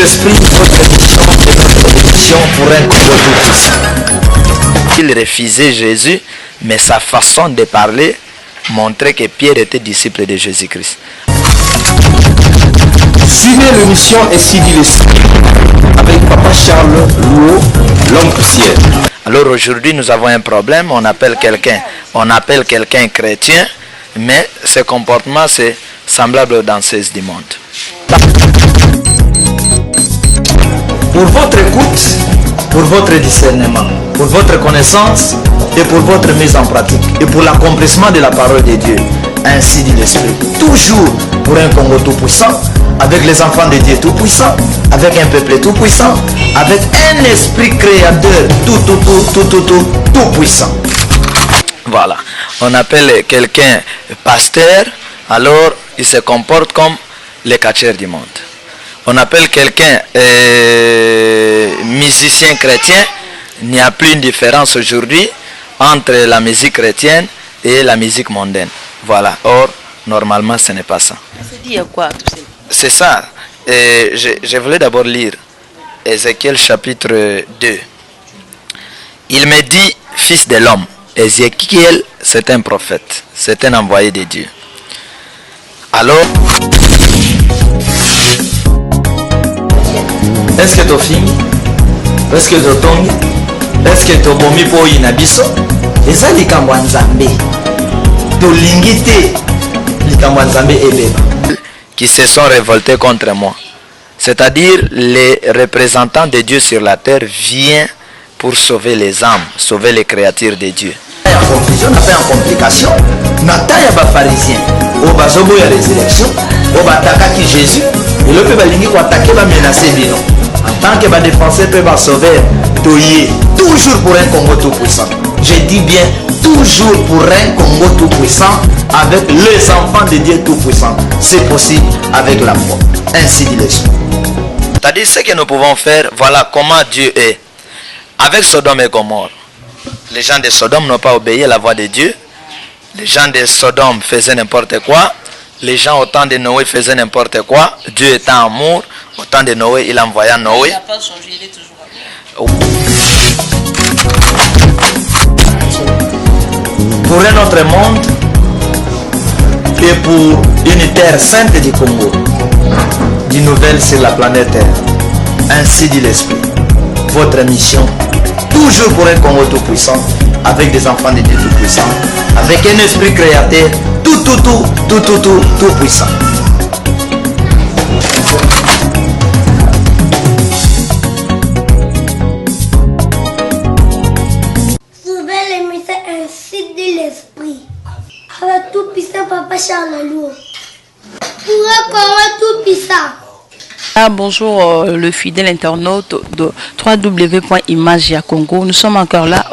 l'esprit, votre émission est notre émission pour un Congo tout-puissant. Il refusait Jésus, mais sa façon de parler montrait que Pierre était disciple de Jésus-Christ. Suivez l'émission Ainsi dit l'esprit avec Papa Charles Louo, l'homme poussière. Alors aujourd'hui nous avons un problème, on appelle quelqu'un chrétien, mais ce comportement c'est semblable aux danseuses du monde. Pour votre écoute, pour votre discernement, pour votre connaissance et pour votre mise en pratique et pour l'accomplissement de la parole de Dieu, ainsi dit l'Esprit. Toujours pour un Congo tout-puissant, avec les enfants de Dieu tout-puissants, avec un peuple tout-puissant, avec un esprit créateur tout-puissant. Voilà, on appelle quelqu'un pasteur, alors il se comporte comme les catcheurs du monde. On appelle quelqu'un musicien chrétien, il n'y a plus une différence aujourd'hui entre la musique chrétienne et la musique mondaine. Voilà, or normalement ce n'est pas ça. C'est dit à quoi tout ça? C'est ça. Je voulais d'abord lire Ézéchiel chapitre 2. Il me dit, fils de l'homme, Ézéchiel c'est un prophète, c'est un envoyé de Dieu. Alors, est-ce que tu finis? Est-ce que tu tombes? Est-ce que tu bomi pour inabiso? Et ça, les Kambouanzambé. Tu lingité, les Kambouanzambé et Beba. Qui se sont révoltés contre moi. C'est-à-dire les représentants de Dieu sur la terre viennent pour sauver les âmes, sauver les créatures de Dieu. En confusion, on a fait en complication. Nata ya ba pharisien, au bazobo ya les élections, au bataka qui Jésus, et le peuple lingi ko attaquer ba menacer bino. En tant que ba défenseur peut ba sauver, toyé toujours pour un Congo tout puissant. Je dis bien toujours pour un Congo tout puissant avec les enfants de Dieu tout puissants. C'est possible avec la foi. Ainsi dit l'Esprit. C'est-à-dire ce que nous pouvons faire, voilà comment Dieu est. Avec Sodome et Gomorrhe, les gens de Sodome n'ont pas obéi à la voix de Dieu. Les gens de Sodome faisaient n'importe quoi. Les gens au temps de Noé faisaient n'importe quoi. Dieu était amour. Au temps de Noé, il envoya Noé. Il n'a pas changé, il est toujours amour. Pour un autre monde et pour une terre sainte du Congo, d'une nouvelle sur la planète Terre. Ainsi dit l'Esprit. Votre mission, toujours pour un Congo tout puissant, avec des enfants de Dieu tout puissants, avec un esprit créateur tout puissant. Avec tout puissant Papa Charles Louo. Pour un Congo tout puissant. Ah, bonjour le fidèle internaute de www.imagia Congo. Nous sommes encore là,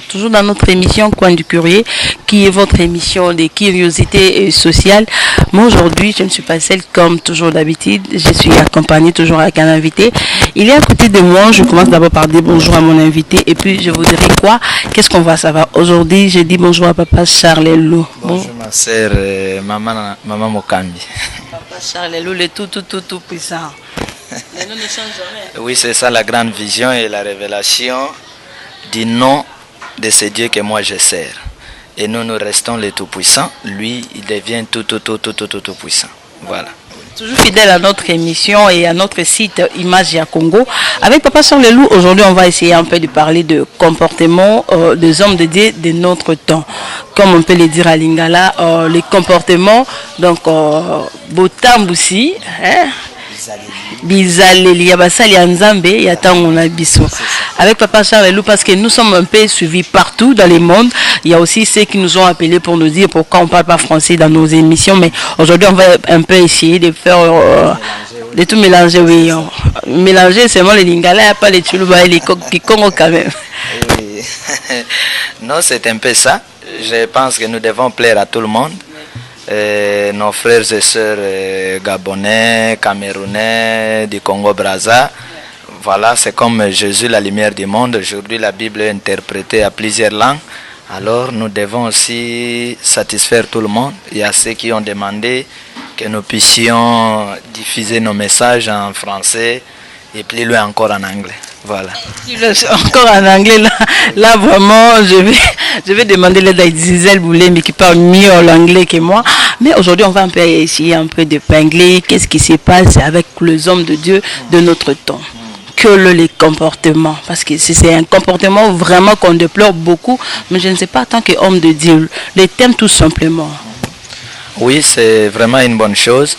toujours dans notre émission Coin du Curieux, qui est votre émission de curiosité sociale. Moi aujourd'hui, je ne suis pas seule comme toujours d'habitude. Je suis accompagnée toujours avec un invité. Il est à côté de moi. Je commence d'abord par dire bonjour à mon invité et puis je vous dirai quoi. Qu'est-ce qu'on va savoir aujourd'hui? Je dis bonjour à Papa Charles Louo. Bonjour ma sœur, maman Mokambi. Papa Charles Louo, le tout puissant. Les noms ne changent jamais. Oui, c'est ça la grande vision et la révélation du nom de ce Dieu que moi je sers. Et nous restons les tout-puissants. Lui, il devient tout puissant. Voilà. Toujours fidèle à notre émission et à notre site Imagia Congo. Avec Papa Charles Louo, aujourd'hui, on va essayer un peu de parler de comportement des hommes de Dieu de notre temps. Comme on peut le dire à Lingala, les comportements, donc, Botambusi, hein? Bizaleli Yabasali Nzambe Yatangona Biso. Avec Papa Charles Louo, parce que nous sommes un peu suivis partout dans le monde. Il y a aussi ceux qui nous ont appelés pour nous dire pourquoi on ne parle pas français dans nos émissions. Mais aujourd'hui, on va un peu essayer de faire de tout mélanger. Oui, mélanger seulement les Lingala, pas les Tchoulouba et les Congo quand même. Oui. Non, c'est un peu ça. Je pense que nous devons plaire à tout le monde. Nos frères et sœurs gabonais, camerounais, du Congo-Brazza. Voilà, c'est comme Jésus, la lumière du monde. Aujourd'hui, la Bible est interprétée à plusieurs langues. Alors, nous devons aussi satisfaire tout le monde. Il y a ceux qui ont demandé que nous puissions diffuser nos messages en français Et plus loin encore en anglais. Voilà. Encore en anglais, là vraiment, je vais demander l'aide à Gisèle Boulay, mais qui parle mieux l'anglais que moi. Mais aujourd'hui, on va un peu essayer un peu de pingler. Qu'est-ce qui se passe avec les hommes de Dieu de notre temps? Que les comportements, parce que c'est un comportement vraiment qu'on déplore beaucoup, mais je ne sais pas, tant qu'homme de Dieu, les thèmes tout simplement. Oui, c'est vraiment une bonne chose.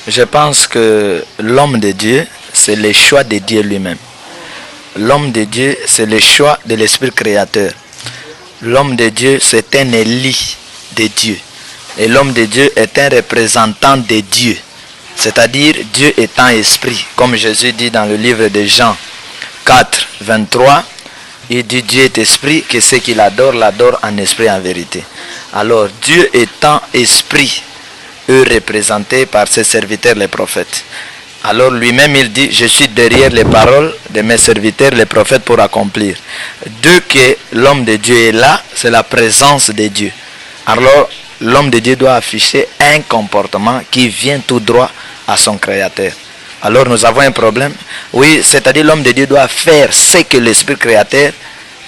Je pense que l'homme de Dieu, c'est le choix de Dieu lui-même. L'homme de Dieu, c'est le choix de l'Esprit créateur. L'homme de Dieu, c'est un élu de Dieu. Et l'homme de Dieu est un représentant de Dieu. C'est-à-dire Dieu étant esprit. Comme Jésus dit dans le livre de Jean 4, 23, il dit Dieu est esprit, que ceux qui l'adorent, l'adorent en esprit et en vérité. Alors Dieu étant esprit, eux représentés par ses serviteurs les prophètes. Alors lui-même il dit, je suis derrière les paroles de mes serviteurs les prophètes pour accomplir. Dès que l'homme de Dieu est là, c'est la présence de Dieu. Alors l'homme de Dieu doit afficher un comportement qui vient tout droit à son créateur. Alors nous avons un problème. Oui, c'est-à-dire l'homme de Dieu doit faire ce que l'Esprit créateur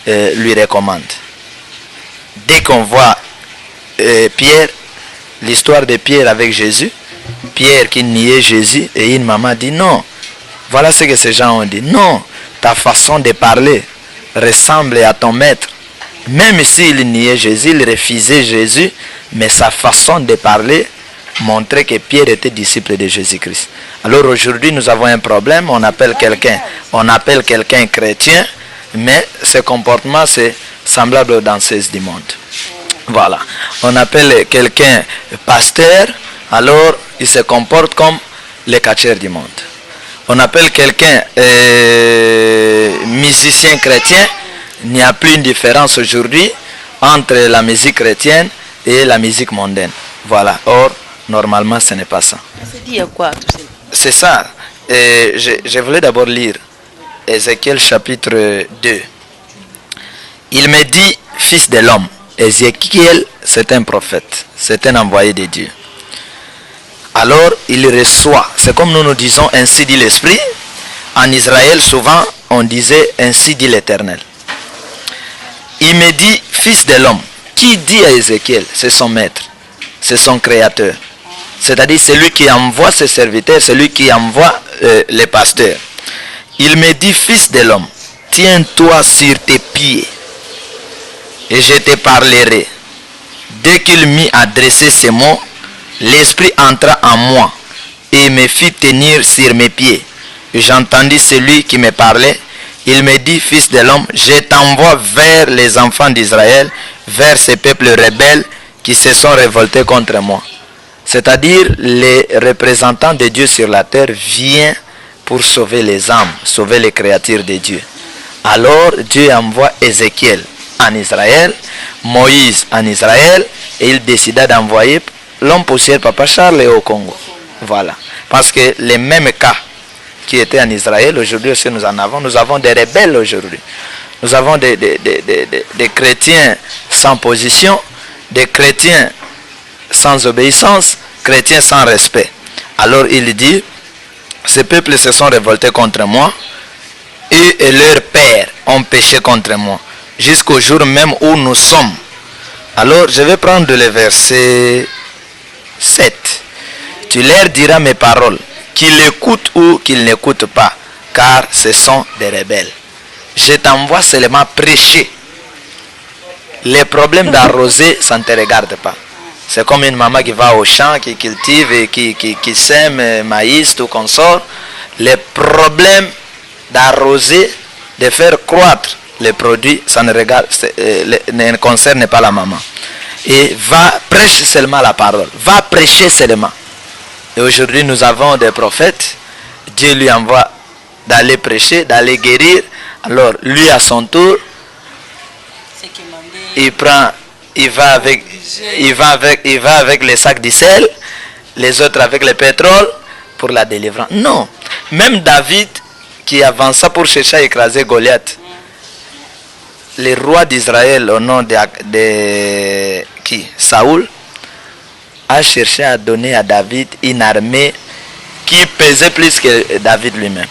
lui recommande. Dès qu'on voit Pierre, l'histoire de Pierre avec Jésus, Pierre qui niait Jésus et une maman dit non. Voilà ce que ces gens ont dit. Non, ta façon de parler ressemble à ton maître. Même s'il niait Jésus, il refusait Jésus, mais sa façon de parler montrait que Pierre était disciple de Jésus-Christ. Alors aujourd'hui, nous avons un problème. On appelle quelqu'un chrétien, mais ce comportement c'est semblable aux danseuses du monde. Voilà. On appelle quelqu'un pasteur, alors il se comporte comme les catcheurs du monde. On appelle quelqu'un musicien chrétien. Il n'y a plus une différence aujourd'hui entre la musique chrétienne et la musique mondaine. Voilà. Or, normalement, ce n'est pas ça. C'est dit à quoi? C'est ça. Je voulais d'abord lire Ézéchiel chapitre 2. Il me dit, fils de l'homme. Ézéchiel, c'est un prophète. C'est un envoyé de Dieu. Alors, il reçoit. C'est comme nous disons, ainsi dit l'Esprit. En Israël, souvent, on disait, ainsi dit l'Éternel. Il me dit, fils de l'homme. Qui dit à Ézéchiel? C'est son maître. C'est son créateur. C'est-à-dire celui qui envoie ses serviteurs, celui qui envoie les pasteurs. Il me dit, fils de l'homme, tiens-toi sur tes pieds et je te parlerai. Dès qu'il m'eut adressé ces mots, l'Esprit entra en moi et me fit tenir sur mes pieds. J'entendis celui qui me parlait. Il me dit, fils de l'homme, je t'envoie vers les enfants d'Israël, vers ces peuples rebelles qui se sont révoltés contre moi. C'est-à-dire les représentants de Dieu sur la terre viennent pour sauver les âmes, sauver les créatures de Dieu. Alors Dieu envoie Ézéchiel en Israël, Moïse en Israël, et il décida d'envoyer l'homme poussière Papa Charles au Congo. Voilà. Parce que les mêmes cas qui étaient en Israël, aujourd'hui aussi nous en avons. Nous avons des rebelles aujourd'hui. Nous avons des chrétiens sans position, des chrétiens sans obéissance, chrétiens sans respect. Alors il dit, ces peuples se sont révoltés contre moi, et leurs pères ont péché contre moi, jusqu'au jour même où nous sommes. Alors je vais prendre le verset 7. Tu leur diras mes paroles, qu'ils écoutent ou qu'ils n'écoutent pas, car ce sont des rebelles. Je t'envoie seulement prêcher. Les problèmes d'arroser, ça ne te regarde pas. C'est comme une maman qui va au champ, qui cultive et qui sème maïs, tout consort. Les problèmes d'arroser, de faire croître les produits, ça ne concerne pas la maman. Et va prêcher seulement la parole. Va prêcher seulement. Et aujourd'hui, nous avons des prophètes. Dieu lui envoie d'aller prêcher, d'aller guérir. Alors, lui, à son tour, il va avec les sacs de sel, les autres avec le pétrole pour la délivrance. Non. Même David, qui avança pour chercher à écraser Goliath, le roi d'Israël au nom de Saoul, a cherché à donner à David une armée qui pesait plus que David lui-même.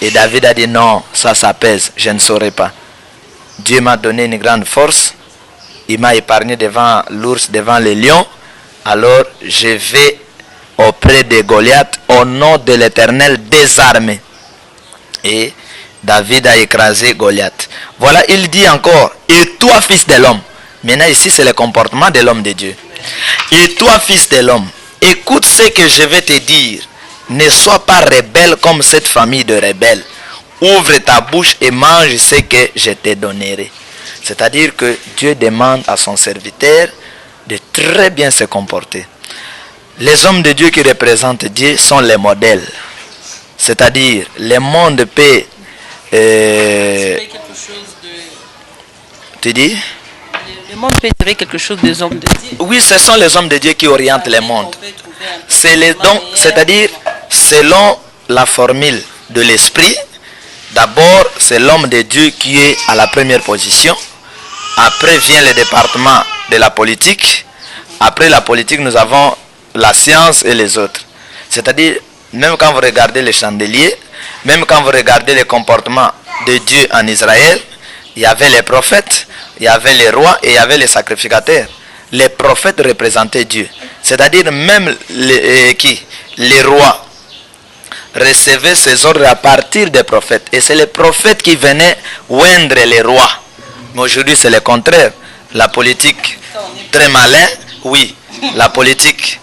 Et David a dit non, ça pèse, je ne saurais pas. Dieu m'a donné une grande force. Il m'a épargné devant l'ours, devant les lions. Alors je vais auprès de Goliath au nom de l'Éternel des armées. Et David a écrasé Goliath. Voilà, il dit encore, et toi fils de l'homme. Maintenant ici c'est le comportement de l'homme de Dieu. Et toi fils de l'homme, écoute ce que je vais te dire. Ne sois pas rebelle comme cette famille de rebelles. Ouvre ta bouche et mange ce que je te donnerai. C'est-à-dire que Dieu demande à son serviteur de très bien se comporter. Les hommes de Dieu qui représentent Dieu sont les modèles. C'est-à-dire, le monde peut... tu dis? Le monde peut tirer quelque chose des hommes de Dieu. Oui, ce sont les hommes de Dieu qui orientent le monde. C'est-à-dire, selon la formule de l'esprit, d'abord, c'est l'homme de Dieu qui est à la première position. Après vient le département de la politique. Après la politique, nous avons la science et les autres. C'est-à-dire, même quand vous regardez les chandeliers, même quand vous regardez les comportements de Dieu en Israël, il y avait les prophètes, il y avait les rois et il y avait les sacrificateurs. Les prophètes représentaient Dieu. C'est-à-dire même les rois recevaient ces ordres à partir des prophètes. Et c'est les prophètes qui venaient oindre les rois. Mais aujourd'hui c'est le contraire. La politique très malin, oui. La politique,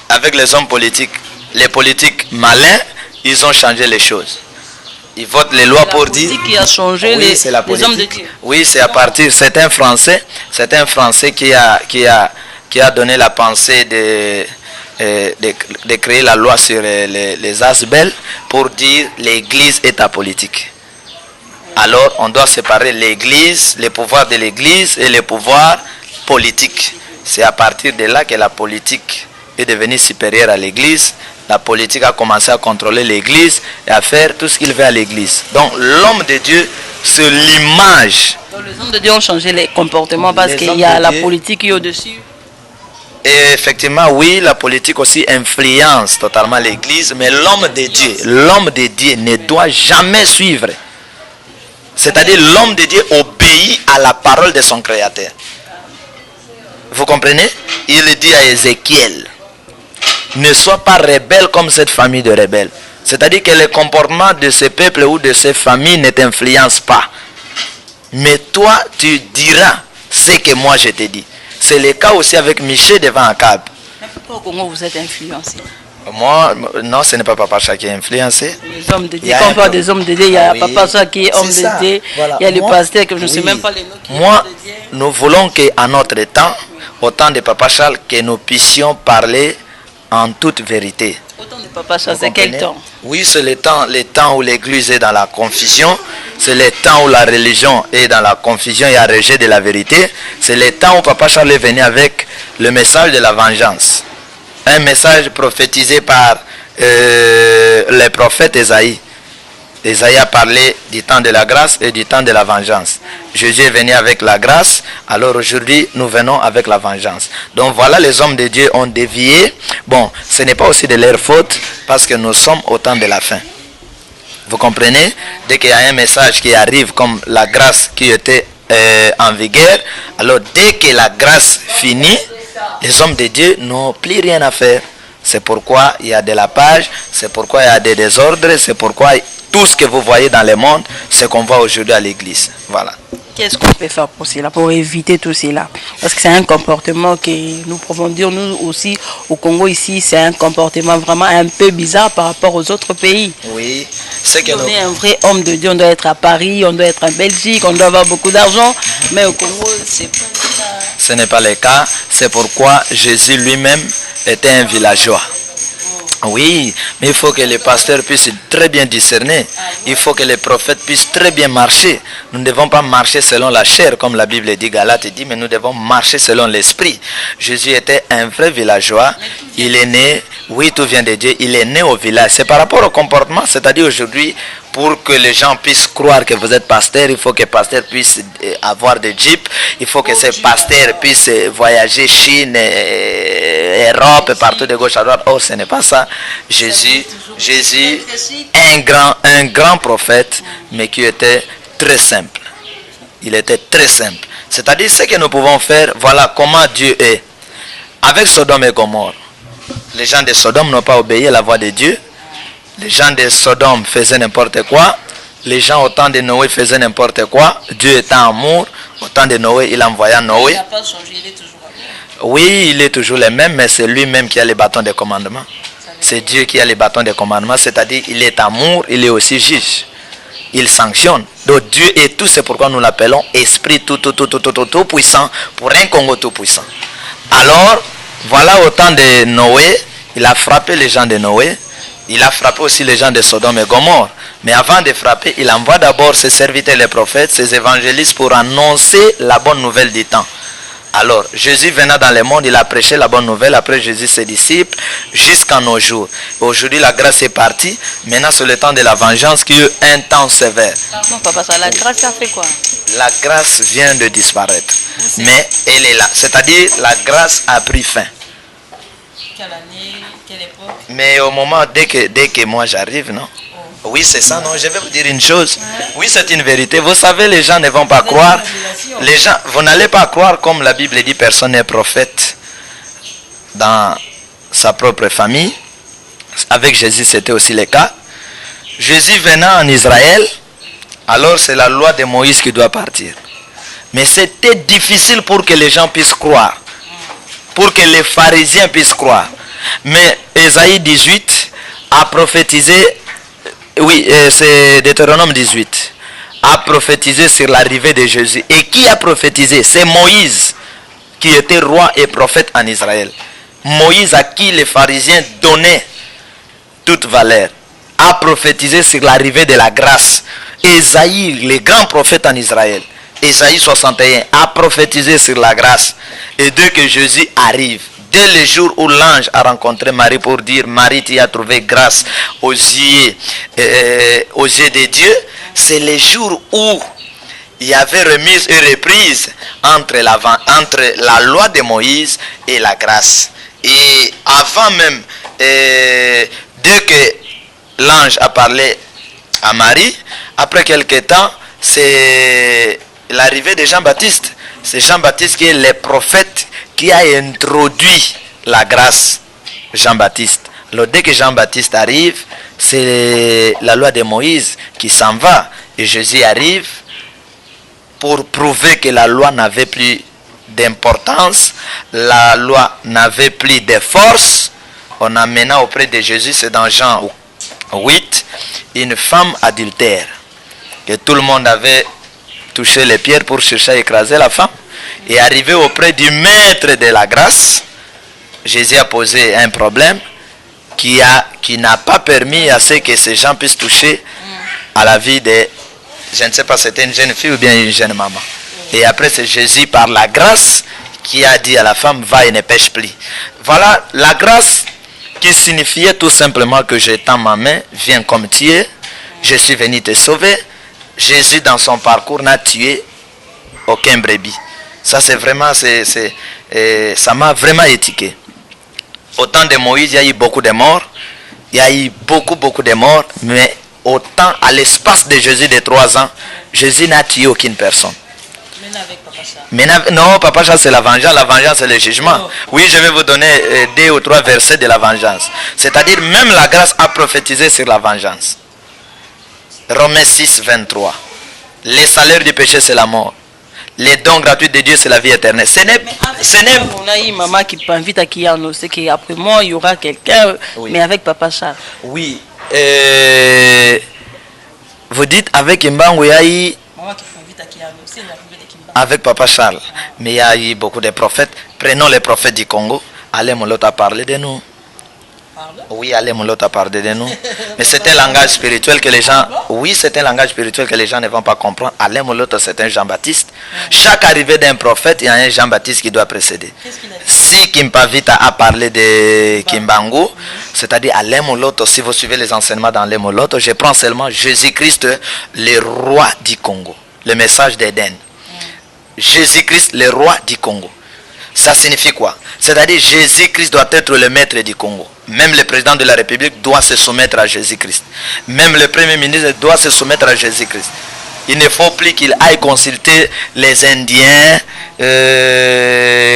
avec les hommes politiques, les politiques malins, ils ont changé les choses. Ils votent les lois pour dire... C'est la politique qui a changé les hommes de Dieu. Oui, c'est à partir... C'est un Français qui a donné la pensée de créer la loi sur les asbels pour dire l'église est apolitique. Alors, on doit séparer l'église, les pouvoirs de l'église et les pouvoirs politiques. C'est à partir de là que la politique est devenue supérieure à l'église. La politique a commencé à contrôler l'église et à faire tout ce qu'il veut à l'église. Donc, l'homme de Dieu, c'est l'image. Donc, les hommes de Dieu ont changé les comportements parce qu'il y a la politique qui est au-dessus. Et effectivement, oui, la politique aussi influence totalement l'église, mais l'homme de Dieu ne doit jamais suivre. C'est-à-dire, l'homme de Dieu obéit à la parole de son Créateur. Vous comprenez? Il dit à Ézéchiel, ne sois pas rebelle comme cette famille de rebelles. C'est-à-dire que le comportement de ce peuple ou de ces familles ne t'influence pas. Mais toi, tu diras ce que moi je te dis. C'est le cas aussi avec Michel devant Akab. Mais pourquoi au Congo vous êtes influencé? Moi, non, ce n'est pas Papa Cha qui est influencé. Les hommes de Dieu, quand on parle des hommes de Dieu, il y a Papa Cha qui est homme de Dieu, voilà. Il y a le pasteur que je ne sais même pas les noms qui moi, nous voulons qu'à notre temps, au temps de Papa Charles, que nous puissions parler en toute vérité. Au temps de Papa Charles, c'est quel temps? Oui, c'est le temps où l'église est dans la confusion. C'est le temps où la religion est dans la confusion et a rejet de la vérité. C'est le temps où Papa Charles est venu avec le message de la vengeance. Un message prophétisé par le prophète Esaïe. Esaïe a parlé du temps de la grâce et du temps de la vengeance. Jésus est venu avec la grâce, alors aujourd'hui nous venons avec la vengeance. Donc voilà, les hommes de Dieu ont dévié. Bon, ce n'est pas aussi de leur faute parce que nous sommes au temps de la fin. Vous comprenez? Dès qu'il y a un message qui arrive comme la grâce qui était en vigueur, alors dès que la grâce finit, les hommes de Dieu n'ont plus rien à faire. C'est pourquoi il y a de la page, c'est pourquoi il y a des désordres, c'est pourquoi tout ce que vous voyez dans le monde, c'est qu'on voit aujourd'hui à l'église. Voilà. Qu'est-ce qu'on peut faire pour cela, pour éviter tout cela? Parce que c'est un comportement que nous pouvons dire, nous aussi, au Congo ici, c'est un comportement vraiment un peu bizarre par rapport aux autres pays. Oui, c'est que on est un vrai homme de Dieu, on doit être à Paris, on doit être en Belgique, on doit avoir beaucoup d'argent, mais au Congo, c'est pas ça. Ce n'est pas le cas, c'est pourquoi Jésus lui-même était un villageois. Oui, mais il faut que les pasteurs puissent très bien discerner. Il faut que les prophètes puissent très bien marcher. Nous ne devons pas marcher selon la chair, comme la Bible dit, Galate dit, mais nous devons marcher selon l'esprit. Jésus était un vrai villageois. Il est né, oui, tout vient de Dieu, il est né au village. C'est par rapport au comportement, c'est-à-dire aujourd'hui, pour que les gens puissent croire que vous êtes pasteur, il faut que les pasteurs puissent avoir des jeeps, il faut que ces pasteurs puissent voyager Chine, Europe, partout de gauche à droite. Oh, ce n'est pas ça. Jésus, un grand prophète, mais qui était très simple. Il était très simple. C'est-à-dire ce que nous pouvons faire, voilà comment Dieu est. Avec Sodome et Gomorrhe, les gens de Sodome n'ont pas obéi à la voix de Dieu. Les gens de Sodome faisaient n'importe quoi. Les gens au temps de Noé faisaient n'importe quoi. Dieu était amour. Au temps de Noé, il envoya Noé. Il n'a pas changé, il est toujours amour. Oui, il est toujours le même, mais c'est lui-même qui a les bâtons de commandement. C'est Dieu qui a les bâtons de commandement, c'est-à-dire il est amour, il est aussi juge. Il sanctionne. Donc Dieu est tout, c'est pourquoi nous l'appelons Esprit tout puissant, pour un Congo tout puissant. Alors, voilà au temps de Noé, il a frappé les gens de Noé, il a frappé aussi les gens de Sodome et Gomorrhe. Mais avant de frapper, il envoie d'abord ses serviteurs les prophètes, ses évangélistes pour annoncer la bonne nouvelle du temps. Alors, Jésus venant dans le monde, il a prêché la bonne nouvelle, après Jésus ses disciples, jusqu'à nos jours. Aujourd'hui, la grâce est partie. Maintenant, c'est le temps de la vengeance qui est un temps sévère. Non, papa, ça, la grâce a fait quoi? La grâce vient de disparaître. Mais elle est là. C'est-à-dire, la grâce a pris fin. Quelle année, quelle époque? Mais au moment, dès que moi j'arrive, non? Oui, c'est ça, non? Je vais vous dire une chose. Oui, c'est une vérité. Vous savez, les gens ne vont pas croire. Les gens, vous n'allez pas croire, comme la Bible dit, personne n'est prophète dans sa propre famille. Avec Jésus, c'était aussi le cas. Jésus venant en Israël, alors c'est la loi de Moïse qui doit partir. Mais c'était difficile pour que les gens puissent croire. Pour que les pharisiens puissent croire. Mais Ésaïe 18 a prophétisé. Oui, c'est Deutéronome 18. A prophétisé sur l'arrivée de Jésus. Et qui a prophétisé? C'est Moïse, qui était roi et prophète en Israël. Moïse, à qui les pharisiens donnaient toute valeur, a prophétisé sur l'arrivée de la grâce. Ésaïe, le grand prophète en Israël, Ésaïe 61, a prophétisé sur la grâce. Et dès que Jésus arrive, dès le jour où l'ange a rencontré Marie pour dire Marie, tu as trouvé grâce aux yeux de Dieu, c'est le jour où il y avait remise et reprise entre la loi de Moïse et la grâce. Et avant même, dès que l'ange a parlé à Marie, après quelque temps, c'est l'arrivée de Jean-Baptiste. C'est Jean-Baptiste qui est le prophète qui a introduit la grâce. Jean-Baptiste. Alors dès que Jean-Baptiste arrive, c'est la loi de Moïse qui s'en va. Et Jésus arrive pour prouver que la loi n'avait plus d'importance, la loi n'avait plus de force. On amena auprès de Jésus, c'est dans Jean 8, une femme adultère, que tout le monde avait touché les pierres pour chercher à écraser la femme. Et arrivé auprès du maître de la grâce, Jésus a posé un problème qui n'a pas permis à ce que ces gens puissent toucher à la vie de, je ne sais pas, c'était une jeune fille ou bien une jeune maman. Et après, c'est Jésus, par la grâce, qui a dit à la femme, va et ne pêche plus. Voilà la grâce qui signifiait tout simplement que j'étends ma main, viens comme tu es, je suis venu te sauver. Jésus, dans son parcours, n'a tué aucun brebis. Ça, c'est vraiment, ça m'a vraiment étiqué. Au temps de Moïse, il y a eu beaucoup de morts. Il y a eu beaucoup de morts. Mais autant, à l'espace de Jésus de 3 ans, Jésus n'a tué aucune personne. Non, Papa Charles, c'est la vengeance. La vengeance, c'est le jugement. Oui, je vais vous donner 2 ou 3 versets de la vengeance. C'est-à-dire, même la grâce a prophétisé sur la vengeance. Romains 6, 23. Le salaire du péché, c'est la mort. Les dons gratuits de Dieu, c'est la vie éternelle. On a eu maman qui m'invite à Kiano. C'est qu'après moi, il y aura quelqu'un, oui. Mais avec Papa Charles. Oui. Vous dites avec Imbangu, il y a eu... Maman qui m'invite à Kiano, c'est l'arrivée de Kimbangu. Avec Papa Charles. Mais il y a eu beaucoup de prophètes. Prenons les prophètes du Congo. Allez, mon lot a parlé de nous. Oui, allez, mon lot a parlé de nous. Mais c'est un langage spirituel que les gens... Oui, c'est un langage spirituel que les gens ne vont pas comprendre. Allez, mon lot, c'est un Jean-Baptiste. Chaque arrivée d'un prophète, il y a un Jean-Baptiste qui doit précéder. Si Kimpavita a parlé de Kimbangu, c'est-à-dire allez, mon lot, si vous suivez les enseignements dans les Moloto, je prends seulement Jésus-Christ, le roi du Congo. Le message d'Éden. Jésus-Christ, le roi du Congo. Ça signifie quoi? C'est-à-dire Jésus-Christ doit être le maître du Congo. Même le président de la République doit se soumettre à Jésus-Christ. Même le premier ministre doit se soumettre à Jésus-Christ. Il ne faut plus qu'il aille consulter les Indiens,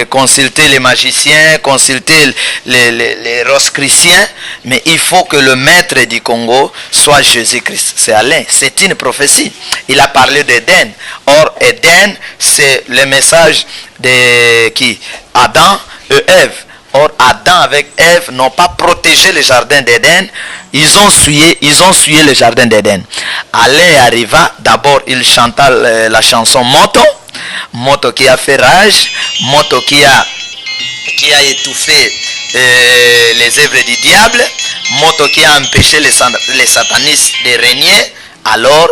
consulter les magiciens, consulter les Rosicruciens, mais il faut que le maître du Congo soit Jésus-Christ. C'est Alain, c'est une prophétie. Il a parlé d'Éden. Or, Éden, c'est le message de qui? Adam et Ève. Or, Adam avec Ève n'ont pas protégé le jardin d'Éden. Ils ont souillé le jardin d'Éden. Alain arriva, d'abord il chanta la chanson Moto. Moto qui a fait rage. Moto qui a étouffé les œuvres du diable. Moto qui a empêché les satanistes de régner. Alors,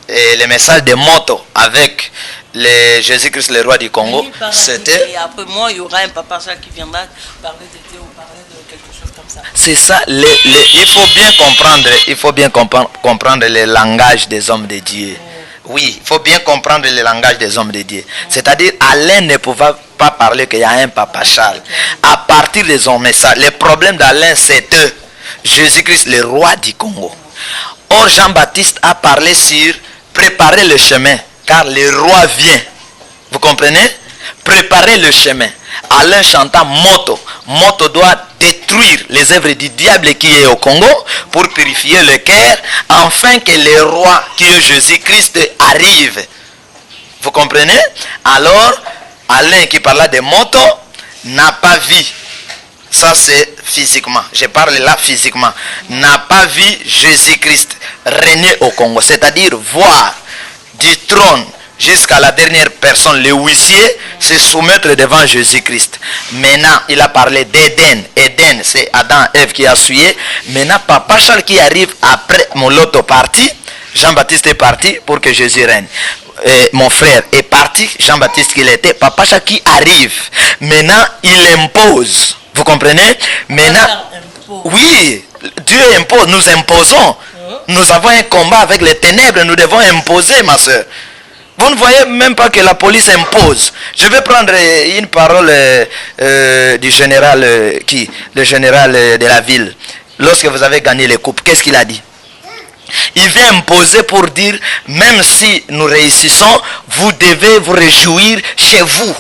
le message de Moto avec Jésus-Christ, le roi du Congo, c'était... Et après moi, il y aura un papa qui viendra parler de Dieu ou parler de quelque chose comme ça. C'est ça, il faut bien comprendre le langage des hommes de Dieu. Oui, il faut bien comprendre le langage des hommes de Dieu. C'est-à-dire, Alain ne pouvait pas parler qu'il y a un papa Charles. À partir de son message, le problème d'Alain, c'était Jésus-Christ, le roi du Congo. Or, Jean-Baptiste a parlé sur préparer le chemin, car le roi vient. Vous comprenez? Préparer le chemin. Alain chantant Moto. Moto doit détruire les œuvres du diable qui est au Congo pour purifier le cœur, afin que le roi qui est Jésus-Christ arrive. Vous comprenez? Alors, Alain qui parla de Moto n'a pas vu. Ça c'est physiquement. Je parle là physiquement. N'a pas vu Jésus-Christ régner au Congo. C'est-à-dire voir du trône jusqu'à la dernière personne, le huissier, se soumettre devant Jésus-Christ. Maintenant, il a parlé d'Éden. Éden, c'est Adam et Ève qui a souillé. Maintenant, Papa Charles qui arrive après Moloto parti, Jean-Baptiste est parti pour que Jésus règne. Mon frère est parti, Jean-Baptiste qu'il était, Papa Charles qui arrive. Maintenant, il impose. Vous comprenez? Maintenant, oui, Dieu impose, nous imposons. Nous avons un combat avec les ténèbres, nous devons imposer, ma soeur. Vous ne voyez même pas que la police impose. Je vais prendre une parole du général le général de la ville. Lorsque vous avez gagné les coupes, qu'est-ce qu'il a dit? Il vient imposer pour dire, même si nous réussissons, vous devez vous réjouir chez vous.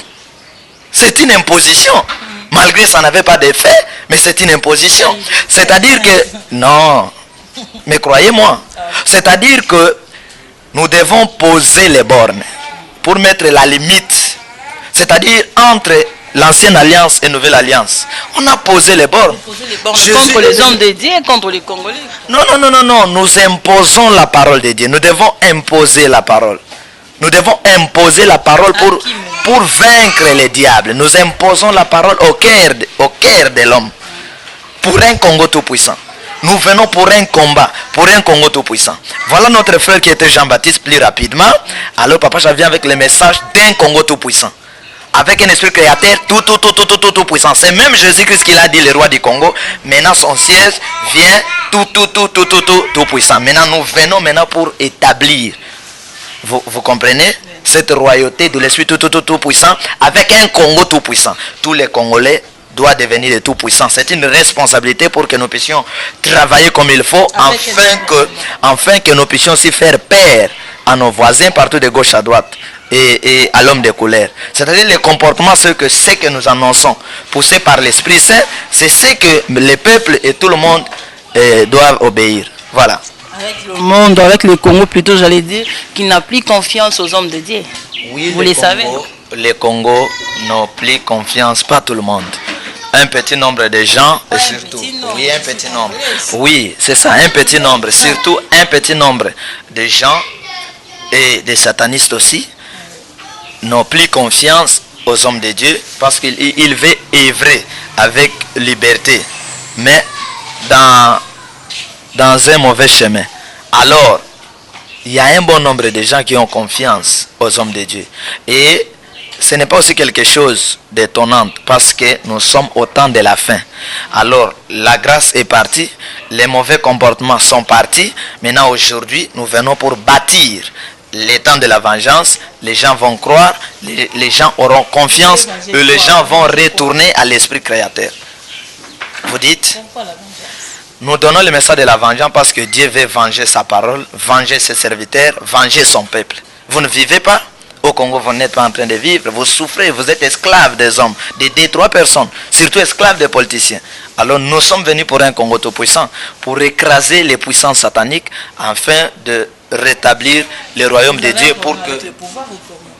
C'est une imposition. Malgré ça n'avait pas d'effet, mais c'est une imposition. C'est-à-dire que, non, mais croyez-moi, c'est-à-dire que nous devons poser les bornes pour mettre la limite. C'est-à-dire entre l'ancienne alliance et nouvelle alliance. On a posé les bornes. Contre les hommes de Dieu et contre les Congolais. Non. Nous imposons la parole de Dieu. Nous devons imposer la parole. Nous devons imposer la parole pour vaincre les diables. Nous imposons la parole au cœur de l'homme. Pour un Congo tout-puissant. Nous venons pour un combat, pour un Congo tout-puissant. Voilà notre frère qui était Jean-Baptiste plus rapidement. Alors Papa, je viens avec le message d'un Congo tout-puissant. Avec un esprit créateur tout puissant. C'est même Jésus-Christ qui l'a dit, le roi du Congo. Maintenant son siège vient tout puissant. Maintenant nous venons pour établir. Vous comprenez? Cette royauté de l'esprit tout puissant avec un Congo tout puissant. Tous les Congolais doivent devenir de tout puissants. C'est une responsabilité pour que nous puissions travailler comme il faut afin que nous puissions aussi faire peur à nos voisins partout de gauche à droite et à l'homme de couleur. C'est-à-dire les comportements, ce que nous annonçons, poussés par l'Esprit Saint, c'est ce que le peuple et tout le monde doivent obéir. Voilà. Avec le monde, avec le Congo plutôt, j'allais dire, qui n'a plus confiance aux hommes de Dieu. Oui, vous les savez. Les Congos n'ont plus confiance, pas tout le monde. Un petit nombre de gens, et surtout, oui, un petit nombre. Oui, c'est ça, un petit nombre, surtout un petit nombre de gens et des satanistes aussi n'ont plus confiance aux hommes de Dieu parce qu'ils veulent œuvrer avec liberté, mais dans un mauvais chemin. Alors, il y a un bon nombre de gens qui ont confiance aux hommes de Dieu. Et ce n'est pas aussi quelque chose d'étonnant parce que nous sommes au temps de la fin. Alors, la grâce est partie, les mauvais comportements sont partis. Maintenant, aujourd'hui, nous venons pour bâtir les temps de la vengeance, les gens vont croire, les gens auront confiance et les gens vont retourner à l'esprit créateur. Vous dites, nous donnons le message de la vengeance parce que Dieu veut venger sa parole, venger ses serviteurs, venger son peuple. Vous ne vivez pas au Congo, vous n'êtes pas en train de vivre, vous souffrez, vous êtes esclaves des hommes, des 2-3 personnes, surtout esclaves des politiciens. Alors nous sommes venus pour un Congo tout puissant, pour écraser les puissances sataniques afin de rétablir le royaume de Dieu pour que...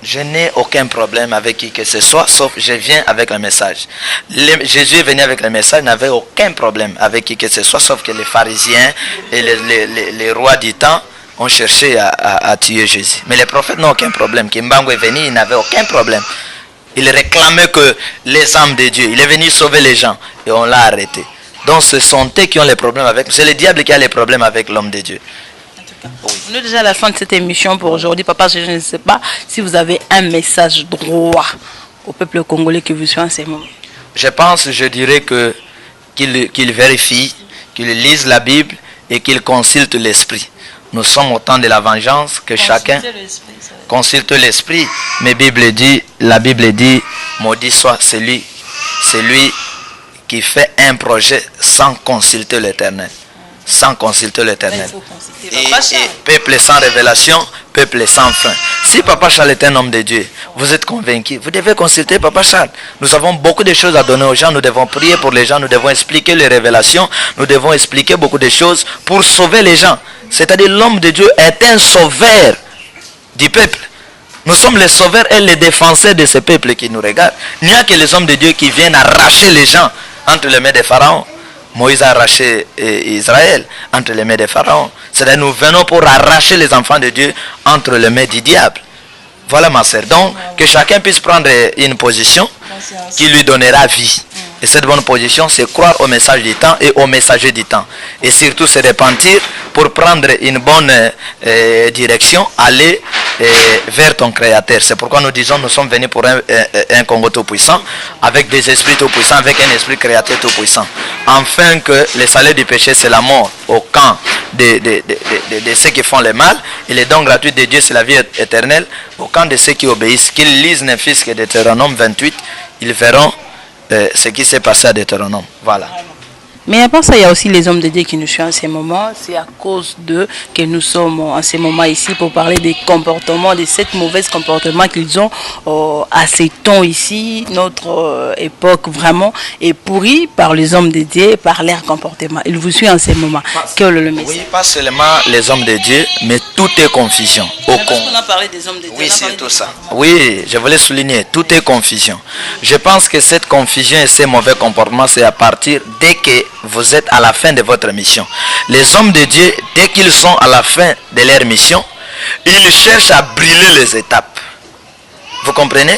Je n'ai aucun problème avec qui que ce soit, sauf je viens avec le message. Jésus est venu avec le message, n'avait aucun problème avec qui que ce soit, sauf que les pharisiens et les rois du temps ont cherché à tuer Jésus. Mais les prophètes n'ont aucun problème. Kimbangu est venu, il n'avait aucun problème. Il réclamait que les âmes de Dieu, il est venu sauver les gens et on l'a arrêté. Donc ce sont eux qui ont les problèmes avec, c'est le diable qui a les problèmes avec l'homme de Dieu. On est déjà à la fin de cette émission pour aujourd'hui. Papa, je ne sais pas si vous avez un message droit au peuple congolais qui vous suit en ces moments. Je dirais qu'il vérifie, qu'il lise la Bible et qu'il consulte l'esprit. Nous sommes au temps de la vengeance, que chacun consulte l'esprit. Mais la Bible dit, maudit soit celui qui fait un projet sans consulter l'Éternel. Sans consulter l'Éternel. Et peuple sans révélation, peuple sans fin. Si Papa Charles est un homme de Dieu, vous êtes convaincu, vous devez consulter Papa Charles. Nous avons beaucoup de choses à donner aux gens, nous devons prier pour les gens, nous devons expliquer les révélations, nous devons expliquer beaucoup de choses pour sauver les gens. C'est-à-dire l'homme de Dieu est un sauveur du peuple. Nous sommes les sauveurs et les défenseurs de ce peuple qui nous regarde. Il n'y a que les hommes de Dieu qui viennent arracher les gens entre les mains des pharaons. Moïse a arraché Israël entre les mains des pharaons. C'est-à-dire nous venons pour arracher les enfants de Dieu entre les mains du diable. Voilà ma sœur. Donc que chacun puisse prendre une position qui lui donnera vie. Et cette bonne position, c'est croire au message du temps et au messager du temps. Et surtout se repentir pour prendre une bonne direction, aller vers ton Créateur. C'est pourquoi nous disons, nous sommes venus pour un Congo tout puissant, avec des esprits tout puissants, avec un esprit créateur tout puissant. Afin que le salaire du péché, c'est la mort au camp de ceux qui font le mal. Et les dons gratuits de Dieu, c'est la vie éternelle au camp de ceux qui obéissent. Qu'ils lisent Néphis que Deutéronome 28, ils verront ce qui s'est passé à Deutéronome. Voilà. Mais à part ça, il y a aussi les hommes de Dieu qui nous suivent en ces moments. C'est à cause d'eux que nous sommes en ces moments ici pour parler des comportements, de ces mauvais comportements qu'ils ont à ces temps ici. Notre époque vraiment est pourrie par les hommes de Dieu et par leur comportement. Ils vous suivent en ces moments. Quel est le message? Oui, pas seulement les hommes de Dieu, mais tout est confusion. On a parlé des hommes de Dieu. Oui, c'est tout ça. Oui, je voulais souligner, tout est confusion. Je pense que cette confusion et ces mauvais comportements, c'est à partir dès que vous êtes à la fin de votre mission. Les hommes de Dieu, dès qu'ils sont à la fin de leur mission, ils cherchent à brûler les étapes. Vous comprenez?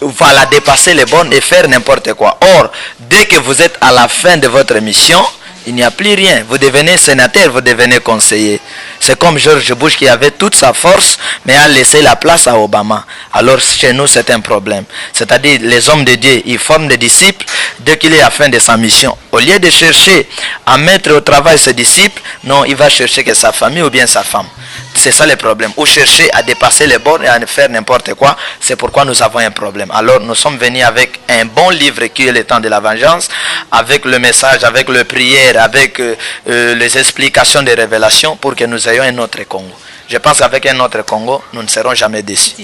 Voilà, dépasser les bornes et faire n'importe quoi. Or, dès que vous êtes à la fin de votre mission, il n'y a plus rien. Vous devenez sénateur, vous devenez conseiller. C'est comme George Bush qui avait toute sa force, mais a laissé la place à Obama. Alors chez nous, c'est un problème. C'est-à-dire, les hommes de Dieu, ils forment des disciples dès qu'il est à la fin de sa mission. Au lieu de chercher à mettre au travail ses disciples, non, il va chercher que sa famille ou bien sa femme. C'est ça le problème. Ou chercher à dépasser les bornes et à faire n'importe quoi. C'est pourquoi nous avons un problème. Alors nous sommes venus avec un bon livre qui est le temps de la vengeance, avec le message, avec le prière, avec les explications des révélations pour que nous ayons un autre Congo. Je pense qu'avec un autre Congo, nous ne serons jamais déçus.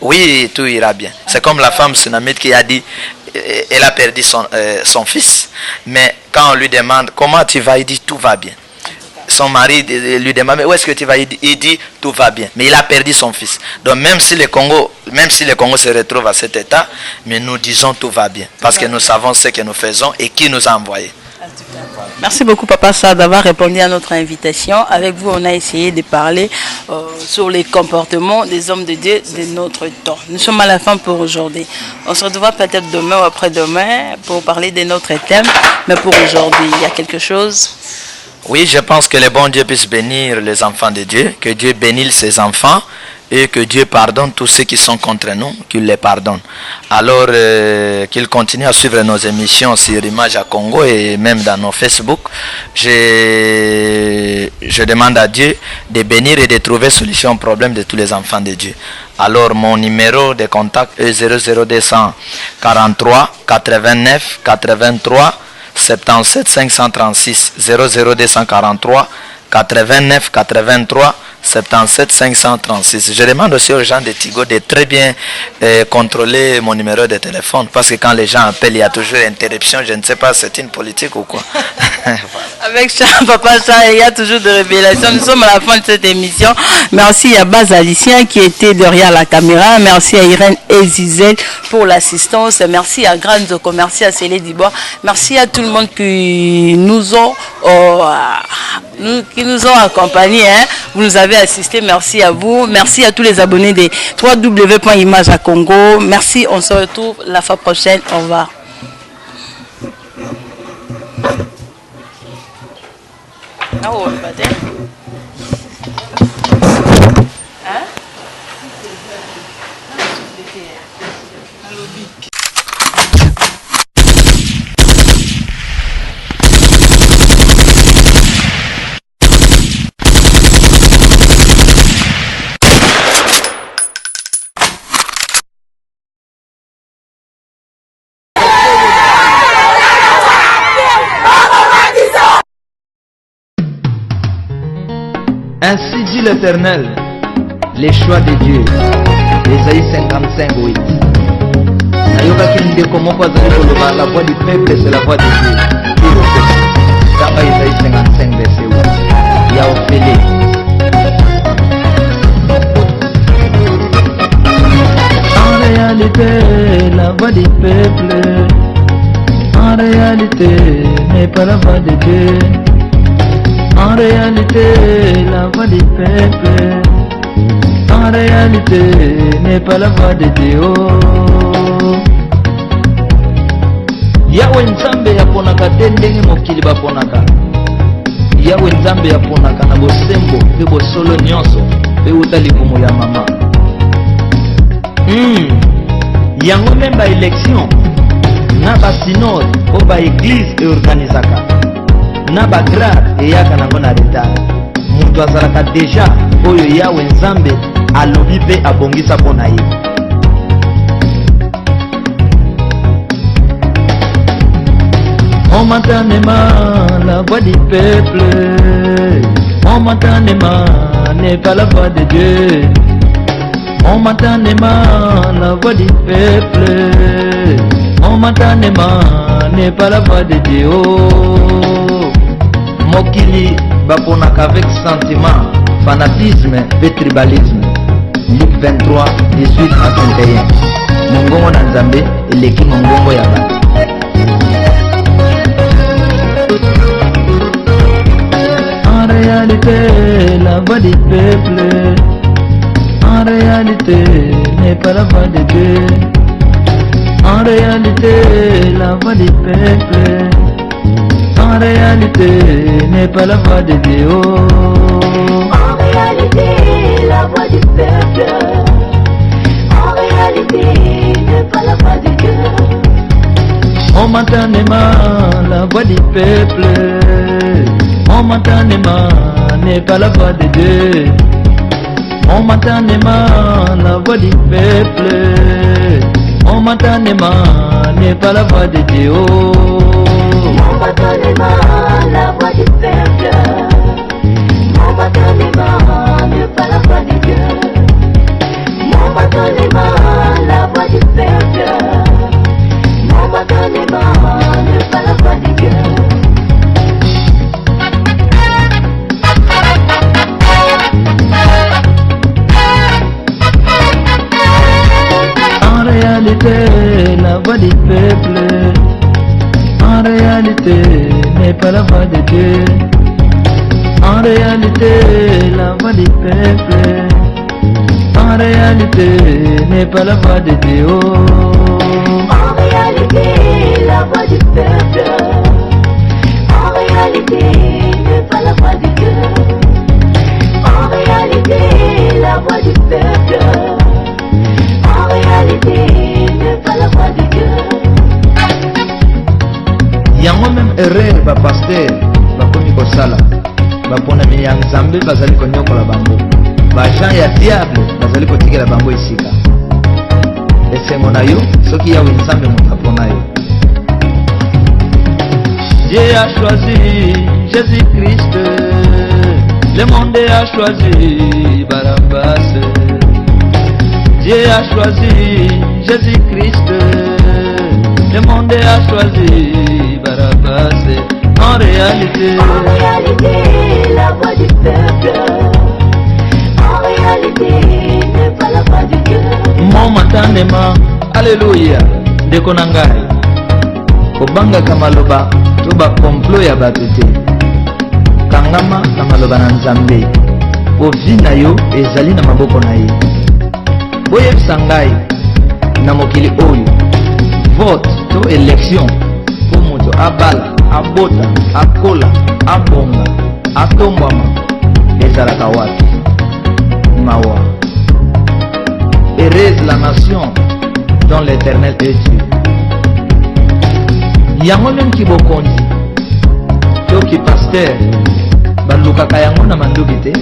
Oui, tout ira bien. C'est comme la femme sunamite qui a dit, elle a perdu son fils. Mais quand on lui demande comment tu vas, il dit tout va bien. Son mari lui demande mais où est-ce que tu vas, il dit tout va bien, mais il a perdu son fils. Donc même si le Congo se retrouve à cet état, mais nous disons tout va bien parce que nous savons ce que nous faisons et qui nous a envoyés. Merci beaucoup Papa Sarr d'avoir répondu à notre invitation. Avec vous, on a essayé de parler sur les comportements des hommes de Dieu de notre temps. Nous sommes à la fin pour aujourd'hui. On se retrouvera peut-être demain ou après-demain pour parler de notre thème. Mais pour aujourd'hui, il y a quelque chose. Oui, je pense que le bon Dieu puisse bénir les enfants de Dieu, que Dieu bénisse ses enfants et que Dieu pardonne tous ceux qui sont contre nous, qu'il les pardonne. Alors qu'il continue à suivre nos émissions sur Image à Congo et même dans nos Facebook. Je demande à Dieu de bénir et de trouver solution au problème de tous les enfants de Dieu. Alors mon numéro de contact est 00243 89 83 77 536 00243 89 83 77 536. Je demande aussi aux gens de Tigo de très bien contrôler mon numéro de téléphone, parce que quand les gens appellent, il y a toujours interruption. Je ne sais pas, c'est une politique ou quoi. Voilà. Avec Papa Charles, il y a toujours des révélations. Nous sommes à la fin de cette émission. Merci à Baz Alicien qui était derrière la caméra. Merci à Irène et Zizel pour l'assistance. Merci à Grand Zoko. Merci à Célé Dibois. Merci à tout le monde qui nous ont accompagnés. Hein. Vous nous avez assisté. Merci à vous. Merci à tous les abonnés des www.image à Congo. Merci. On se retrouve la fois prochaine. Au revoir. Ah ouais, peut-être. Hein? Ainsi dit l'Éternel, les choix de Dieu. Ésaïe 55, 8. La voix du peuple, c'est la voix de Dieu. Dans Ésaïe 55, verset 8. Il y a Ophélie. En réalité, la voix du peuple, en réalité, n'est pas la voix de Dieu. En réalité, la voix du peuple, en réalité, n'est pas la voix de Dieu. Yawe nzambe yaponaka te ndenge mokili baponaka. Yawe nzambe yaponaka na bosembo pe bosolo nyonso pe uta likumu ya mama. Yango même ba élection na ba synode o ba église e organisaka. Na bagrade eyaka nango na retard. Mutu azalaka deja oyo Yawe nzambe alobi pe abongisa mpona ye. On m'entendement la voix du peuple. On m'entendement n'est pas la voix de Dieu. On m'entendement la voix du peuple. On m'entendement n'est pas la voix de Dieu. Mokili baponaka avec sentiment, fanatisme et tribalisme. Luc 23, 18 à 21. Mongongo na Nzambe eleki mongongo ya bana. En réalité, la voix du peuple, en réalité, n'est pas la voix de Dieu. En réalité, la voix du peuple, en réalité, n'est pas la voix de Dieu. En réalité, la voix du peuple, en réalité, n'est pas la voix de Dieu. On m'entendement la voix du peuple, on m'entendement n'est pas la voix de Dieu. On m'entendement la voix du peuple, on m'entendement n'est pas la voix de Dieu. Mon bâtonnement, la voix du peuple. Mon bâtonnement n'est pas la voix de Dieu. Mon bâtonnement, la voix du peuple. Mon bâtonnement n'est pas la voix de Dieu. En réalité, la voix du peuple, en réalité, n'est pas la voix de Dieu. En réalité, la voix du peuple, en réalité, n'est pas la voix de Dieu. En réalité, la voix du peuple, en réalité, n'est pas la voix de Dieu. En réalité, la voix du peuple. Nzambe bazali konyokola bango. Bajan ya diable bazali kotikela bango isika. Esengo na yo soki yawe Nzambe mutapona yo. Dieu a choisi Jésus-Christ. Le monde a choisi Barabbas. Dieu a choisi Jésus-Christ. Le monde a choisi Barabbas. En réalité, la voix du peuple. En réalité, n'est pas la voix du cœur. Mon matandema, alléluia, dekonangai. Kobanga kamaloba, toba complot ya batute. Kangama na maloba na Nzambe. Ovi na yo ezali na maboko na ye. Boye sangai na mokili oyo. Vote to élection. Pour moto abala, abota, akola, abonga, atombama. Ezalaka wapi? Mawa. Heureuse la nation dont l'Éternel est Dieu. Yango même ki bokonzi. Yo ki pasteur balukaka yango na mandoki te,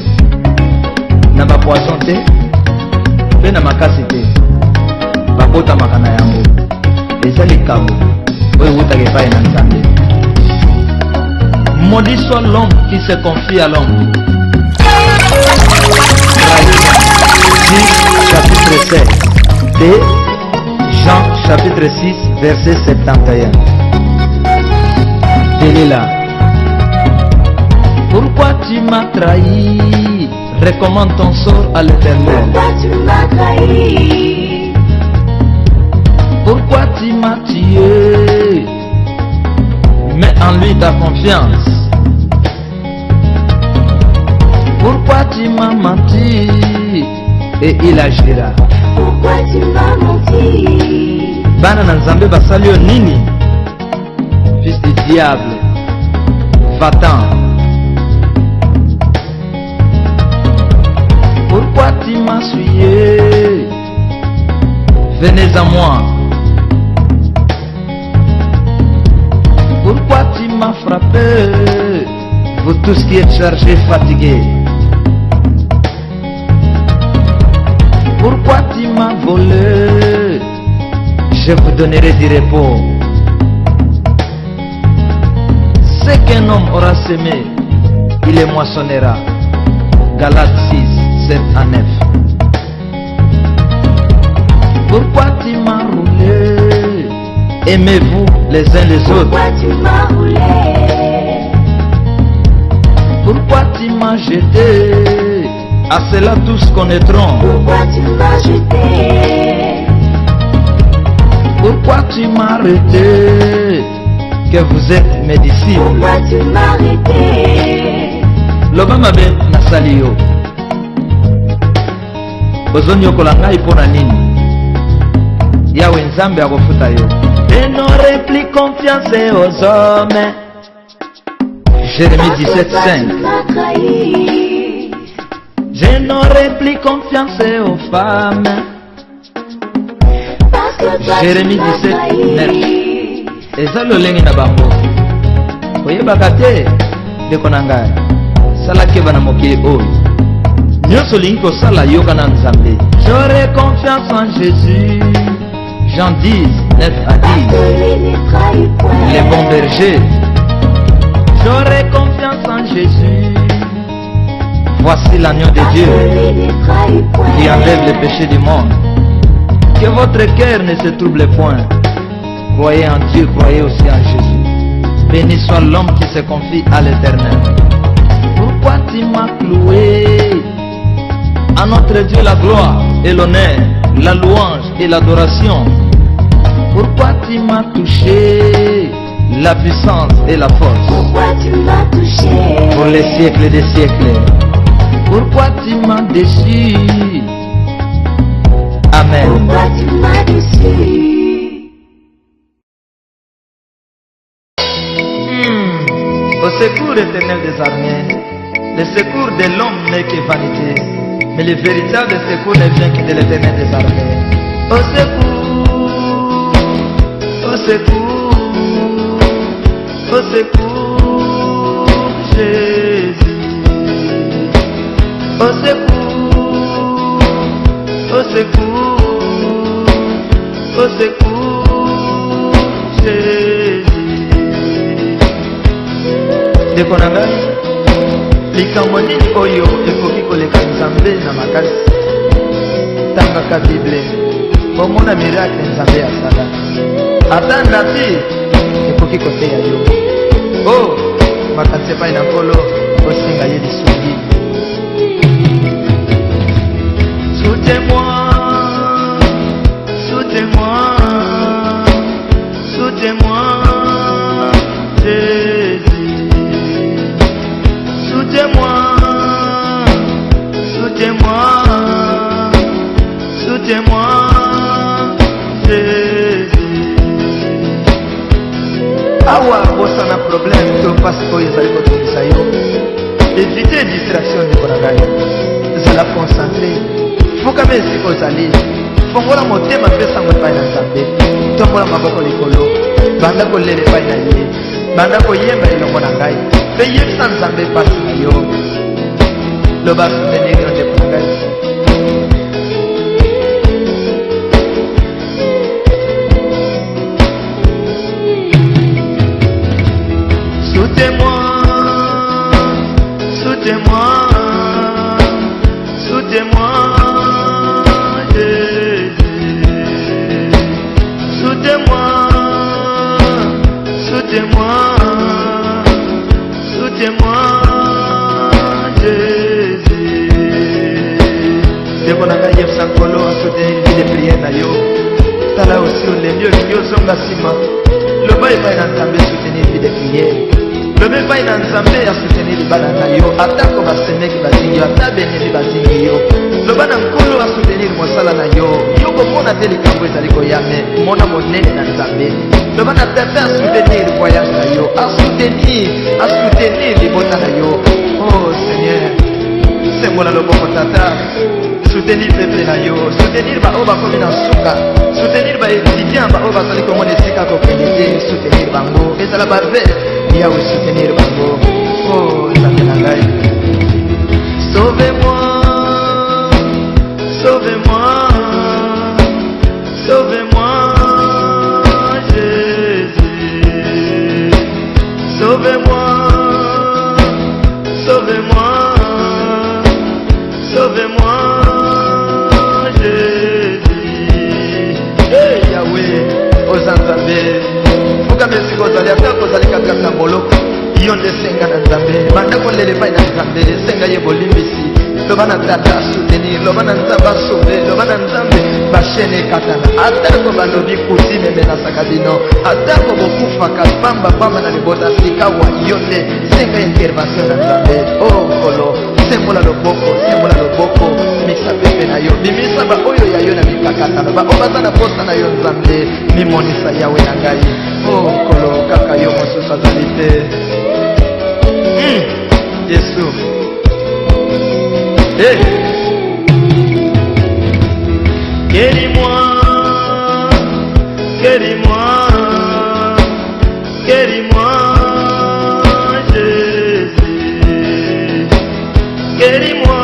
na bapoison te, pe na makasi te. Babotamaka na yango. Eza likambo oyo ewutaka epai na Nzambe. Maudit soit l'homme qui se confie à l'homme. Chapitre 7 de Jean chapitre 6 verset 71. Delilah. Pourquoi tu m'as trahi? Recommande ton sort à l'Éternel. Pourquoi tu m'as trahi? Pourquoi tu m'as tué? Mets en lui ta confiance. Pourquoi tu m'as menti? Et il agira. Pourquoi tu m'as menti? Bana na Nzambe basali yo nini? Fils du diable, va-t'en. Pourquoi tu m'as souillé? Venez à moi. Pourquoi tu m'as frappé? Vous tous qui êtes chargés, fatigués. Pourquoi tu m'as volé? Je vous donnerai du repos. Ce qu'un homme aura semé, il les moissonnera. Galates 6, 7 à 9. Pourquoi tu m'as roulé? Aimez-vous les uns les autres. Pourquoi tu m'as roulé? Pourquoi tu m'as jeté? À cela tous connaîtront. Pourquoi tu m'as jeté? Pourquoi tu m'as arrêté? Que vous êtes mes disciples. Pourquoi tu m'as arrêté? Lobama ben nasali yo. Ozonyokola ngai pona nini? Yawe Nzambe akofuta yo. Je n'aurai plus confiance aux hommes. Jérémie 17:5. Je n'aurai plus confiance aux femmes. Jérémie 17:9. Eza lolengi na bango. Oyebaka te ndeko na ngai. Salaki bana mokili oyo. Nyonso olingi kosala yoka na Nzambe. J'aurai confiance en Jésus. Jean 10, 9 à 10. Les bons bergers. J'aurai confiance en Jésus. Voici l'agneau de Dieu qui enlève les péchés du monde. Que votre cœur ne se trouble point. Croyez en Dieu, croyez aussi en Jésus. Béni soit l'homme qui se confie à l'Éternel. Pourquoi tu m'as cloué? À notre Dieu la gloire et l'honneur, la louange et l'adoration. Pourquoi tu m'as touché? La puissance et la force. Pourquoi tu m'as touché? Pour les siècles des siècles. Pourquoi tu m'as déçu? Amen. Pourquoi tu m'as déçu? Au secours éternel des armées, le secours de l'homme n'est que vanité, mais le véritable secours ne vient que de l'éternel des armées. Au secours, au secours, au secours, Jésus. Au secours, au secours, au secours, Jésus. Ndeko na ngai, likambo nini oyo ekoki koleka Nzambe na makasi? Tangaka Bible, bomona miracle Nzambe asala. Ata ndati ekoki koteya yo. Oh, makanisi epai na Nkolo osenga ye lisugi. Soutez-moi, soutez-moi, soutez-moi, Jésus. Soutez-moi, soutez-moi, soutez-moi, Jésus. Awa bosa na problème to passe ko ezali ko tobisa yo. Évitez distraction de konagai. Zala concentré. Foka mesi ko zali. Fongola motema pesa mo pa na Nzambe. Tombola maboko likolo. Banda ko lele pa na ye. Banda ko yemba elongo na ngai. Pe yebisa Nzambe pasi na yo. Loba soutenir yo de konagai. Soutez-moi, soutez-moi, soutez-moi, Jésus. Soutez-moi, soutez-moi, soutez-moi, Jésus. Dès qu'on a gagné Sankolo à soutenir les prières na yo, tala aussi les lieux yo zonga sima. Le bail va dans Nzambe soutenir les prières. Le même pas dans Nzambe à soutenir les bana na yo. Atako basemeki bazingi, atabeni bazingi yo. Le bana Nkolo à soutenir mosala na yo. Yo komona te likambo ezali koyame, mona monene na Nzambe. Le bana tata à soutenir le voyage na yo, à soutenir les bota na yo. Oh Seigneur, c'est moi le bon tata. Soutenir peuple na yo, soutenir ba oba komi na suka, soutenir ba étudiant ba oba sali komo nesika ko kenete, soutenir bango, ezala ba ve, ya we soutenir bango. Oh, Nzambe na ngai. Sauvez-moi, sauvez-moi, sauvez-moi, Jésus. Sauvez-moi, sauvez-moi, sauvez-moi. Nzambe fuka mesiko zali atako zali kaka boloko yo nde senga na Nzambe banda ko lele pai na Nzambe senga ye bolimbisi loba na tata soutenir loba na Nzambe sauver loba na Nzambe bashene katana atako balobi kuti meme na sakabino atako bokufa kapamba pamba na libota sika wa yo nde senga intervention na Nzambe. Oh Nkolo sembola loboko misa pepe na yo bimisa ba oyo ya yo na mikakatano ba obaza na posta na yo Nzambe mimonisa yawe na ngai. Oh Nkolo kaka yo mosusu azali te. Yesu hey. Guéris-moi, guéris-moi, guéris-moi, Jésus. Guéris-moi,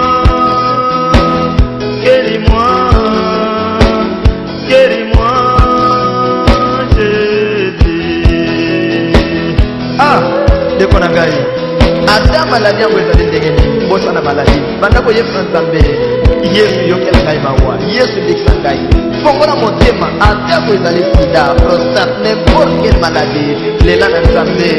guéris-moi, guéris-moi, Jésus. Ah, deko na ngai. Ata maladi yango ezali ndenge nini bosana maladi banda koyebisa Nzambe Yesu yokela ngai mawa Yesu bikisa ngai fongola motema atako ezali sida prostate n'importe quelle maladie lela na Nzambe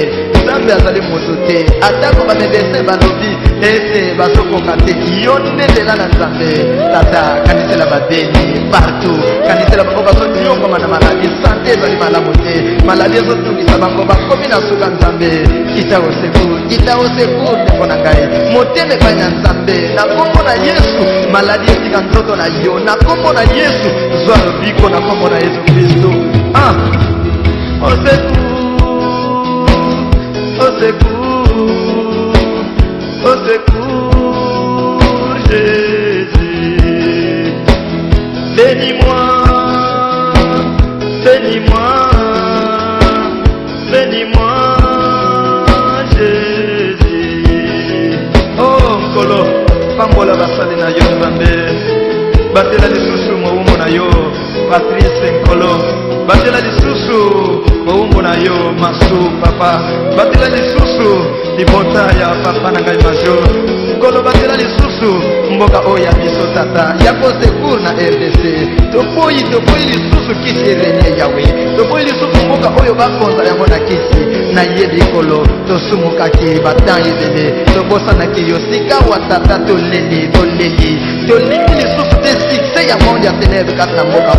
azali moto te atako bamedese balobi ete bazokoka te yo nde lela na Nzambe tata kanisela babeni partout kanisela bango bazonyokoma na maladi sante ezali malamu te maladi ezotungisa bango bakomi na suka Nzambe kita osecour ndeko na ngai motema epai na Nzambe na kombo na Yesu maladi etika nzoto na yo na kombo na Yesu zwa lobiko na kombo na Yesu Kristo. Au secours, Jésus. Bénis-moi, bénis-moi, bénis-moi, Jésus. Oh, Nkolo, pambola na yo nzambe batela lisusu mowumbu na yo Patrice Nkolo batela lisusu mowumbu na yo Masu papa batela lisusu libota ya papa na ngai major Nkolo batela lisusu mboka oya biso tata yako secours na RDC topoyi lisusu kisi renye yawe topoyi lisusu mboka oyo bakonza yango na kisi na yebi kolo tosumukaki batangi bebe tobosanaki yo sika wa tata toleli tolingi lisusu te sikse ya monde ya ténèbre kati na mboka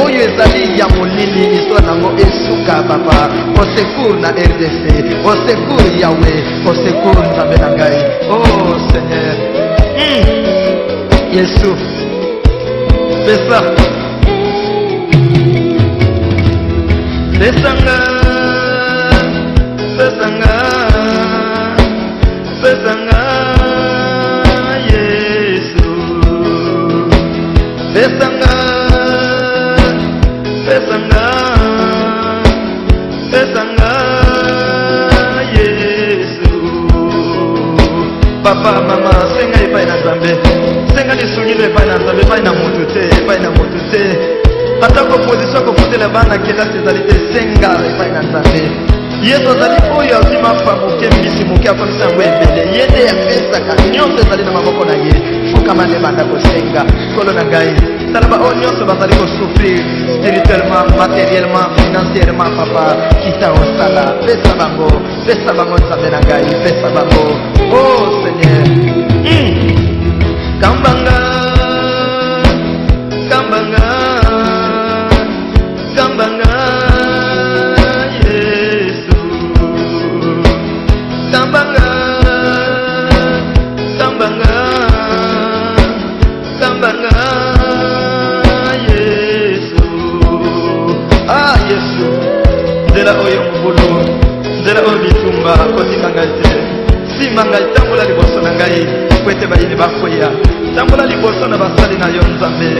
oyo ezali ya molili histoire nango esuka papa au secours na RDC au secours yawe au secours nzambe na ngai oh Seigneur Yesu pesanga Yesu pesanga Yesu papa mama senga epai na nzambe senga lisungilo epai na nzambe epai na motu te atako position kokutela bana kelasi ezali te senga epai na nzambe Yesu azali oyo azima fabuke mbisi moke akomisa yango ebele ye nde apesaka nyonso ezali na maboko na ye fukama nde banda kosenga kolo na ngai tala baoyo nyonso bazali kosouffrir spirituellement matériellement financièrement papa kita osala pesa bango nzambe na ngai pesa bango oh Seigneur kambanga Yesu kambanga Yesu ah Yesu nzela oyo mobulu nzela oyo bitumba kotika ngai te simba ngai tambola liboso na ngai po ete bayini bakoya tambola liboso na basali na yo nzambe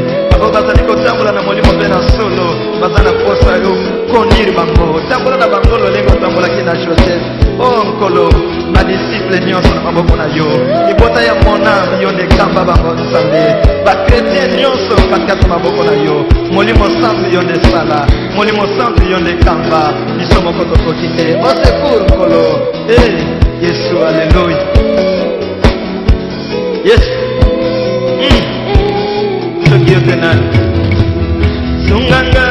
bao bazali kotambola na molimo mpe na solo baza na posa yo koniri bango tambola na bango lolenge otambolaki na Joseph o nkolo badisiple nyonso na maboko na yo libota ya moname yo nde kamba bango nzambe bakretien nyonso katikati maboko na yo molimo santu yo nde sala molimo santu yo nde kamba biso moko tokoki te osecours nkolo Yesu alleluya Yesu soki yo te nani sunganga